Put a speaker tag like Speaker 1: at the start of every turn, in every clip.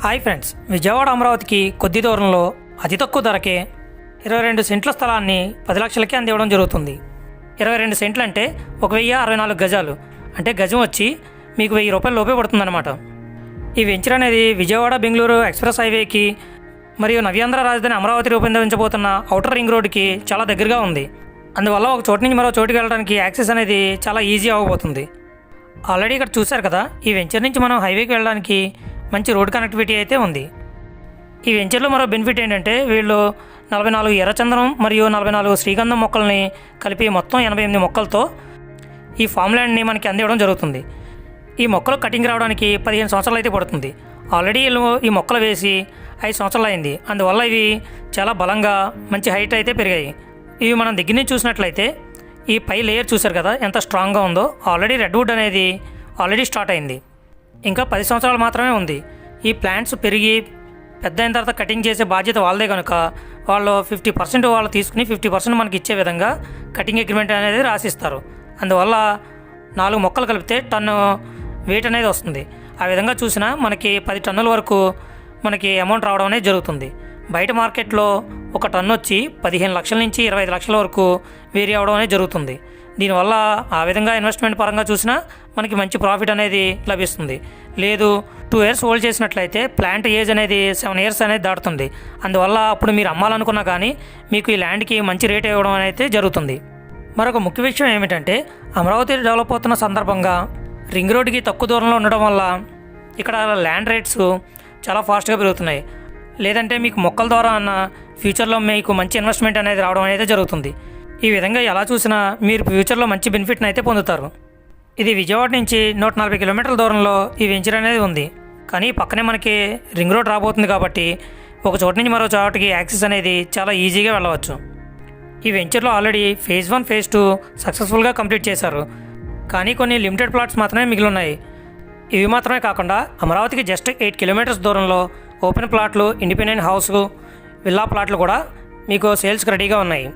Speaker 1: Hi friends, Vijayawada అమరావతికి కొద్ది దూరంలో అతి తక్కువ ధరకే 22 సెంట్ల స్థలాన్ని 10 లక్షలకి అందివ్వడం జరుగుతుంది. 22 సెంట్లు అంటే 1064 గజాలు, అంటే గజం వచ్చి మీకు 1000 రూపాయల లోపే పడుతుందన్నమాట. ఈ వెంచర్ అనేది విజయవాడ బెంగళూరు ఎక్స్ప్రెస్ హైవేకి మరియు నవ్యాంధ్ర రాజధాని అమరావతి రూపొందించబోతున్న ఔటర్ రింగ్ రోడ్డుకి చాలా దగ్గరగా ఉంది. అందువల్ల ఒక చోటు నుంచి మరో చోటుకి వెళ్ళడానికి యాక్సెస్ అనేది చాలా ఈజీ అవ్వబోతుంది. ఆల్రెడీ ఇక్కడ చూశారు కదా, ఈ వెంచర్ నుంచి మనం హైవేకి వెళ్ళడానికి మంచి రోడ్ కనెక్టివిటీ అయితే ఉంది. ఈ వెంచర్లో మరో బెనిఫిట్ ఏంటంటే వీళ్ళు 44 ఎర్రచందనం మరియు 44 శ్రీగంధం మొక్కల్ని కలిపి మొత్తం 88 మొక్కలతో ఈ ఫామ్ ల్యాండ్ని మనకి అందివ్వడం జరుగుతుంది. ఈ మొక్కలు కటింగ్ రావడానికి 15 సంవత్సరాలు అయితే పడుతుంది. ఆల్రెడీ వీళ్ళు ఈ మొక్కలు వేసి 5 సంవత్సరాలు అయింది. అందువల్ల ఇవి చాలా బలంగా మంచి హైట్ అయితే పెరిగాయి. ఇవి మనం దగ్గర నుంచి చూసినట్లయితే ఈ పై లేయర్ చూశారు కదా ఎంత స్ట్రాంగ్గా ఉందో. ఆల్రెడీ రెడ్వుడ్ అనేది ఆల్రెడీ స్టార్ట్ అయింది. ఇంకా 10 సంవత్సరాలు మాత్రమే ఉంది. ఈ ప్లాంట్స్ పెరిగి పెద్ద అయిన తర్వాత కటింగ్ చేసే బాధ్యత వాళ్ళదే కనుక వాళ్ళు 50% వాళ్ళు తీసుకుని 50% మనకి ఇచ్చే విధంగా కటింగ్ అగ్రిమెంట్ అనేది రాసిస్తారు. అందువల్ల 4 మొక్కలు కలిపితే టన్ను వెయిట్ అనేది వస్తుంది. ఆ విధంగా చూసినా మనకి 10 టన్నుల వరకు మనకి అమౌంట్ రావడం అనేది జరుగుతుంది. బయట మార్కెట్లో ఒక టన్ను వచ్చి 15 లక్షల నుంచి 25 లక్షల వరకు వేరీ అవడం అనేది జరుగుతుంది. దీనివల్ల ఆ విధంగా ఇన్వెస్ట్మెంట్ పరంగా చూసినా మనకి మంచి ప్రాఫిట్ అనేది లభిస్తుంది. లేదు 2 ఇయర్స్ హోల్డ్ చేసినట్లయితే ప్లాంట్ ఏజ్ అనేది 7 ఇయర్స్ అనేది దాటుతుంది. అందువల్ల అప్పుడు మీరు అమ్మాలనుకున్నా కానీ మీకు ఈ ల్యాండ్కి మంచి రేట్ ఇవ్వడం అనేది జరుగుతుంది. మరొక ముఖ్య విషయం ఏమిటంటే అమరావతి డెవలప్ అవుతున్న సందర్భంగా రింగ్ రోడ్డుకి తక్కువ దూరంలో ఉండడం వల్ల ఇక్కడ ల్యాండ్ రేట్స్ చాలా ఫాస్ట్గా పెరుగుతున్నాయి. లేదంటే మీకు మొక్కల ద్వారా అన్న ఫ్యూచర్లో మీకు మంచి ఇన్వెస్ట్మెంట్ అనేది రావడం అనేది జరుగుతుంది. ఈ విధంగా ఎలా చూసినా మీరు ఫ్యూచర్లో మంచి బెనిఫిట్ని అయితే పొందుతారు. ఇది విజయవాడ నుంచి 140 కిలోమీటర్ల దూరంలో ఈ వెంచర్ అనేది ఉంది. కానీ పక్కనే మనకి రింగ్ రోడ్ రాబోతుంది కాబట్టి ఒక చోటు నుంచి మరో చోటుకి యాక్సెస్ అనేది చాలా ఈజీగా వెళ్ళవచ్చు. ఈ వెంచర్లో ఆల్రెడీ ఫేజ్ 1 ఫేజ్ 2 సక్సెస్ఫుల్గా కంప్లీట్ చేశారు. కానీ కొన్ని లిమిటెడ్ ప్లాట్స్ మాత్రమే మిగిలి ఉన్నాయి. ఇవి మాత్రమే కాకుండా అమరావతికి జస్ట్ 8 కిలోమీటర్స్ దూరంలో ఓపెన్ ప్లాట్లు, ఇండిపెండెంట్ హౌస్, విల్లా ప్లాట్లు కూడా మీకు సేల్స్కి రెడీగా ఉన్నాయి.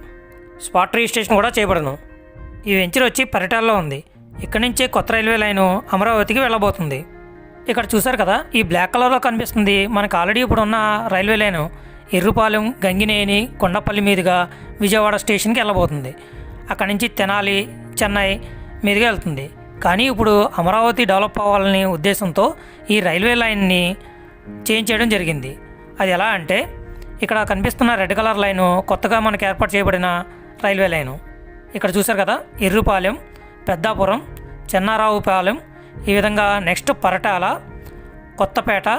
Speaker 1: స్పాట్ రిజిస్ట్రేషన్ కూడా చేయబడను. ఈ వెంచర్ వచ్చి పరిటాల్లో ఉంది. ఇక్కడి నుంచే కొత్త రైల్వే లైను అమరావతికి వెళ్ళబోతుంది. ఇక్కడ చూసారు కదా, ఈ బ్లాక్ కలర్లో కనిపిస్తుంది మనకు ఆల్రెడీ ఇప్పుడు ఉన్న రైల్వే లైను ఎర్రుపాలెం, గంగినేని, కొండపల్లి మీదుగా విజయవాడ స్టేషన్కి వెళ్ళబోతుంది. అక్కడి నుంచి తెనాలి, చెన్నై మీదుగా వెళ్తుంది. కానీ ఇప్పుడు అమరావతి డెవలప్ అవ్వాలనే ఉద్దేశంతో ఈ రైల్వే లైన్ని చేంజ్ చేయడం జరిగింది. అది ఎలా అంటే ఇక్కడ కనిపిస్తున్న రెడ్ కలర్ లైను కొత్తగా మనకు ఏర్పాటు చేయబడిన రైల్వే లైను. ఇక్కడ చూసారు కదా, ఎర్రుపాలెం, పెద్దాపురం, చెన్నారావుపాలెం, ఈ విధంగా నెక్స్ట్ పరటాల, కొత్తపేట,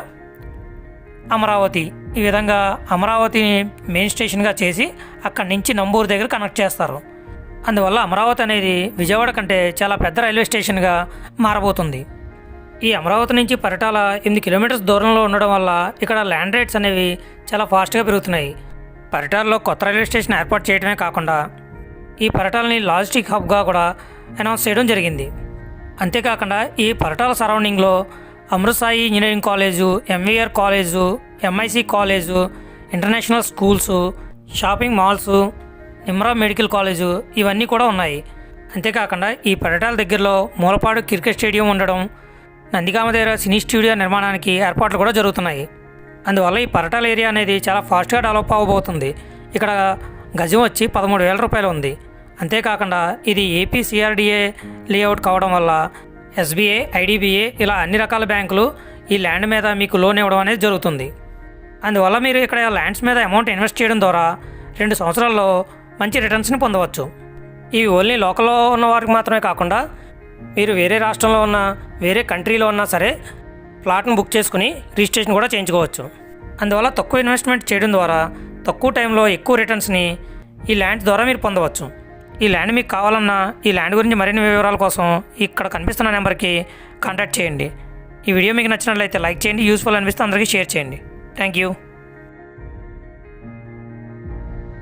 Speaker 1: అమరావతి, ఈ విధంగా అమరావతిని మెయిన్ స్టేషన్గా చేసి అక్కడి నుంచి నంబూరు దగ్గర కనెక్ట్ చేస్తారు. అందువల్ల అమరావతి అనేది విజయవాడ కంటే చాలా పెద్ద రైల్వే స్టేషన్గా మారబోతుంది. ఈ అమరావతి నుంచి పరిటాల 8 కిలోమీటర్స్ దూరంలో ఉండడం వల్ల ఇక్కడ ల్యాండ్ రేట్స్ అనేవి చాలా ఫాస్ట్గా పెరుగుతున్నాయి. పరిటాలలో కొత్త రైల్వే స్టేషన్ ఏర్పాటు చేయడమే కాకుండా ఈ పరిటాలని లాజిస్టిక్ హబ్గా కూడా అనౌన్స్ చేయడం జరిగింది. అంతేకాకుండా ఈ పరిటాల సరౌండింగ్లో Amruthasai engineering college, MVR college, MIC college, international schools, shopping malls, Nimra medical college ఇవన్నీ కూడా ఉన్నాయి. అంతేకాకుండా ఈ పరిటాల దగ్గరలో మూలపాడు క్రికెట్ స్టేడియం ఉండడం, నందిగామ దగ్గర సినీ స్టూడియో నిర్మాణానికి ఏర్పాట్లు కూడా జరుగుతున్నాయి. అందువల్ల ఈ పరిటాల ఏరియా అనేది చాలా ఫాస్ట్గా డెవలప్ అవ్వబోతుంది. ఇక్కడ గజం వచ్చి 13,000 రూపాయలు ఉంది. అంతేకాకుండా ఇది ఏపీ సిఆర్డిఏ లేఅవుట్ కావడం వల్ల ఎస్బీఐ, ఐడిబిఐ ఇలా అన్ని రకాల బ్యాంకులు ఈ ల్యాండ్ మీద మీకు లోన్ ఇవ్వడం అనేది జరుగుతుంది. అందువల్ల మీరు ఇక్కడ ల్యాండ్స్ మీద అమౌంట్ ఇన్వెస్ట్ చేయడం ద్వారా 2 సంవత్సరాల్లో మంచి రిటర్న్స్ని పొందవచ్చు. ఇవి ఓన్లీ లోకల్లో ఉన్న వారికి మాత్రమే కాకుండా మీరు వేరే రాష్ట్రంలో ఉన్న, వేరే కంట్రీలో ఉన్నా సరే ప్లాట్ను బుక్ చేసుకుని రిజిస్ట్రేషన్ కూడా చేయించుకోవచ్చు. అందువల్ల తక్కువ ఇన్వెస్ట్మెంట్ చేయడం ద్వారా తక్కువ టైంలో ఎక్కువ రిటర్న్స్ని ఈ ల్యాండ్ ద్వారా మీరు పొందవచ్చు. ఈ ల్యాండ్ మీకు కావాలన్నా ఈ ల్యాండ్ గురించి మరిన్ని వివరాల కోసం ఇక్కడ కనిపిస్తున్న నెంబర్కి కాంటాక్ట్ చేయండి. ఈ వీడియో మీకు నచ్చినట్లయితే లైక్ చేయండి, యూస్ఫుల్ అనిపిస్తే అందరికీ షేర్ చేయండి. Thank you.